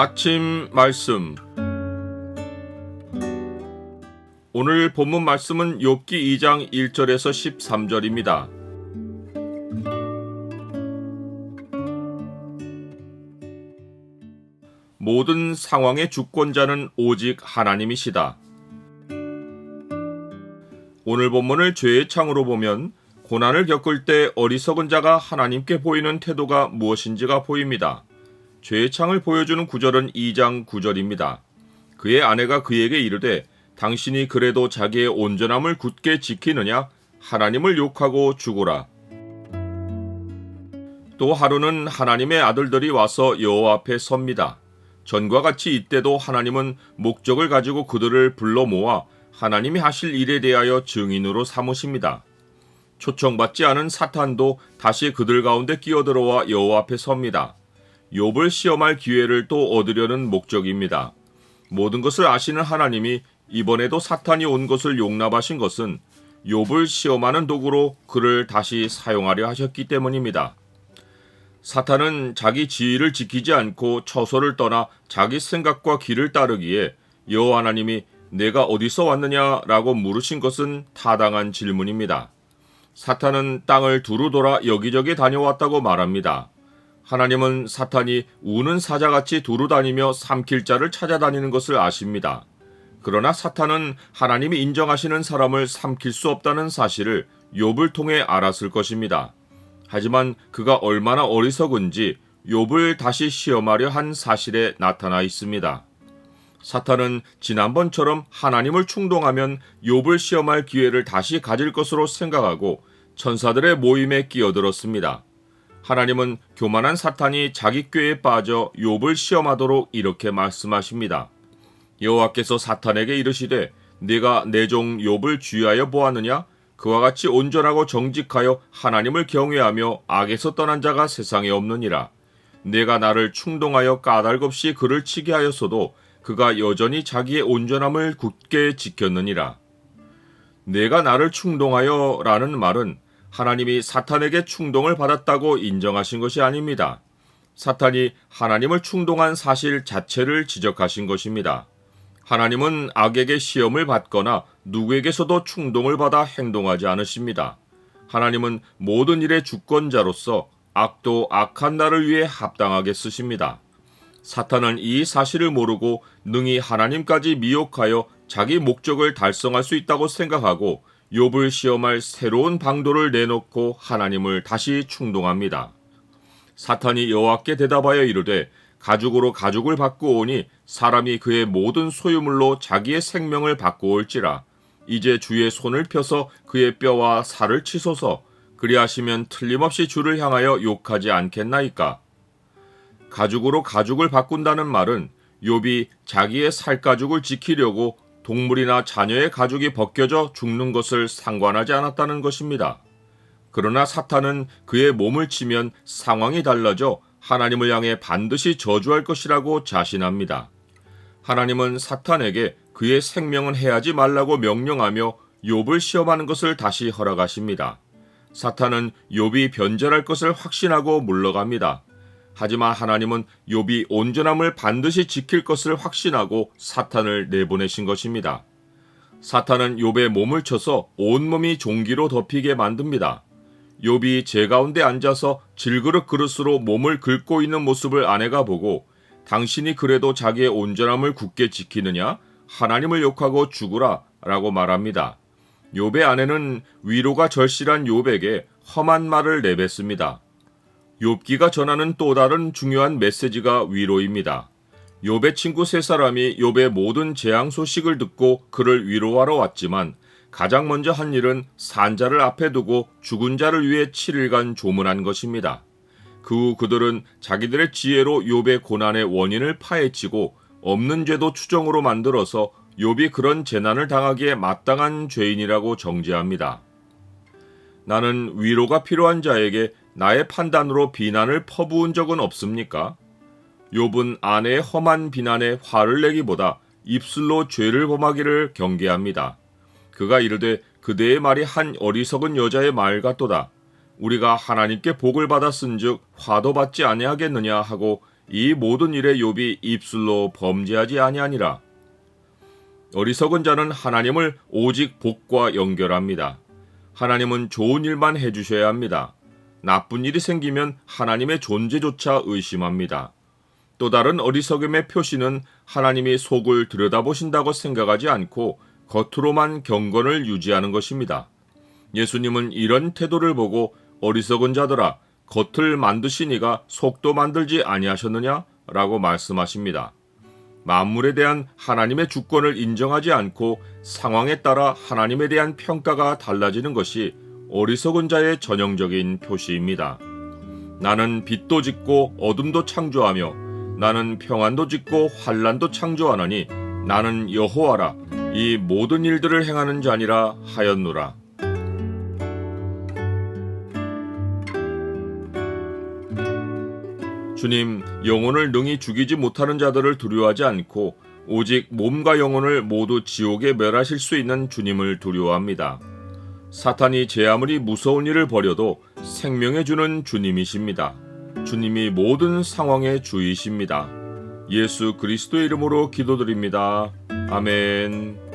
아침 말씀. 오늘 본문 말씀은 욥기 2장 1절에서 13절입니다. 모든 상황의 주권자는 오직 하나님이시다. 오늘 본문을 죄의 창으로 보면 고난을 겪을 때 어리석은 자가 하나님께 보이는 태도가 무엇인지가 보입니다. 죄의 창을 보여주는 구절은 2장 9절입니다. 그의 아내가 그에게 이르되 당신이 그래도 자기의 온전함을 굳게 지키느냐? 하나님을 욕하고 죽으라. 또 하루는 하나님의 아들들이 와서 여호와 앞에 섭니다. 전과 같이 이때도 하나님은 목적을 가지고 그들을 불러 모아 하나님이 하실 일에 대하여 증인으로 삼으십니다. 초청받지 않은 사탄도 다시 그들 가운데 끼어들어와 여호와 앞에 섭니다. 욥을 시험할 기회를 또 얻으려는 목적입니다. 모든 것을 아시는 하나님이 이번에도 사탄이 온 것을 용납하신 것은 욥을 시험하는 도구로 그를 다시 사용하려 하셨기 때문입니다. 사탄은 자기 지위를 지키지 않고 처소를 떠나 자기 생각과 길을 따르기에 여호와 하나님이 내가 어디서 왔느냐라고 물으신 것은 타당한 질문입니다. 사탄은 땅을 두루 돌아 여기저기 다녀왔다고 말합니다. 하나님은 사탄이 우는 사자같이 두루 다니며 삼킬 자를 찾아다니는 것을 아십니다. 그러나 사탄은 하나님이 인정하시는 사람을 삼킬 수 없다는 사실을 욥을 통해 알았을 것입니다. 하지만 그가 얼마나 어리석은지 욥을 다시 시험하려 한 사실에 나타나 있습니다. 사탄은 지난번처럼 하나님을 충동하면 욥을 시험할 기회를 다시 가질 것으로 생각하고 천사들의 모임에 끼어들었습니다. 하나님은 교만한 사탄이 자기 꾀에 빠져 욥을 시험하도록 이렇게 말씀하십니다. 여호와께서 사탄에게 이르시되 네가 내 종 욥을 주의하여 보았느냐? 그와 같이 온전하고 정직하여 하나님을 경외하며 악에서 떠난 자가 세상에 없느니라. 내가 나를 충동하여 까닭없이 그를 치게 하였어도 그가 여전히 자기의 온전함을 굳게 지켰느니라. 내가 나를 충동하여 라는 말은 하나님이 사탄에게 충동을 받았다고 인정하신 것이 아닙니다. 사탄이 하나님을 충동한 사실 자체를 지적하신 것입니다. 하나님은 악에게 시험을 받거나 누구에게서도 충동을 받아 행동하지 않으십니다. 하나님은 모든 일의 주권자로서 악도 악한 나를 위해 합당하게 쓰십니다. 사탄은 이 사실을 모르고 능히 하나님까지 미혹하여 자기 목적을 달성할 수 있다고 생각하고 욥을 시험할 새로운 방도를 내놓고 하나님을 다시 충동합니다. 사탄이 여호와께 대답하여 이르되 가죽으로 가죽을 받고 오니 사람이 그의 모든 소유물로 자기의 생명을 받고 올지라. 이제 주의 손을 펴서 그의 뼈와 살을 치소서. 그리하시면 틀림없이 주를 향하여 욕하지 않겠나이까. 가죽으로 가죽을 바꾼다는 말은 욥이 자기의 살가죽을 지키려고 동물이나 자녀의 가죽이 벗겨져 죽는 것을 상관하지 않았다는 것입니다. 그러나 사탄은 그의 몸을 치면 상황이 달라져 하나님을 향해 반드시 저주할 것이라고 자신합니다. 하나님은 사탄에게 그의 생명은 해하지 말라고 명령하며 욥을 시험하는 것을 다시 허락하십니다. 사탄은 욥이 변절할 것을 확신하고 물러갑니다. 하지만 하나님은 욥이 온전함을 반드시 지킬 것을 확신하고 사탄을 내보내신 것입니다. 사탄은 욥의 몸을 쳐서 온몸이 종기로 덮이게 만듭니다. 욥이 제 가운데 앉아서 질그릇 그릇으로 몸을 긁고 있는 모습을 아내가 보고 당신이 그래도 자기의 온전함을 굳게 지키느냐? 하나님을 욕하고 죽으라 라고 말합니다. 욥의 아내는 위로가 절실한 욥에게 험한 말을 내뱉습니다. 욥기가 전하는 또 다른 중요한 메시지가 위로입니다. 욥의 친구 세 사람이 욥의 모든 재앙 소식을 듣고 그를 위로하러 왔지만 가장 먼저 한 일은 산자를 앞에 두고 죽은 자를 위해 7일간 조문한 것입니다. 그 후 그들은 자기들의 지혜로 욥의 고난의 원인을 파헤치고 없는 죄도 추정으로 만들어서 욥이 그런 재난을 당하기에 마땅한 죄인이라고 정죄합니다. 나는 위로가 필요한 자에게 나의 판단으로 비난을 퍼부은 적은 없습니까? 욥은 아내의 험한 비난에 화를 내기보다 입술로 죄를 범하기를 경계합니다. 그가 이르되 그대의 말이 한 어리석은 여자의 말 같도다. 우리가 하나님께 복을 받았은즉 화도 받지 아니하겠느냐 하고 이 모든 일에 욥이 입술로 범죄하지 아니하니라. 어리석은 자는 하나님을 오직 복과 연결합니다. 하나님은 좋은 일만 해주셔야 합니다. 나쁜 일이 생기면 하나님의 존재조차 의심합니다. 또 다른 어리석음의 표시는 하나님이 속을 들여다보신다고 생각하지 않고 겉으로만 경건을 유지하는 것입니다. 예수님은 이런 태도를 보고 어리석은 자들아, 겉을 만드시니가 속도 만들지 아니하셨느냐? 라고 말씀하십니다. 만물에 대한 하나님의 주권을 인정하지 않고 상황에 따라 하나님에 대한 평가가 달라지는 것이 어리석은 자의 전형적인 표시입니다. 나는 빛도 짓고 어둠도 창조하며 나는 평안도 짓고 환난도 창조하나니 나는 여호와라. 이 모든 일들을 행하는 자니라 하였노라. 주님, 영혼을 능히 죽이지 못하는 자들을 두려워하지 않고 오직 몸과 영혼을 모두 지옥에 멸하실 수 있는 주님을 두려워합니다. 사탄이 제 아무리 무서운 일을 벌여도 생명해 주는 주님이십니다. 주님이 모든 상황의 주이십니다. 예수 그리스도의 이름으로 기도드립니다. 아멘.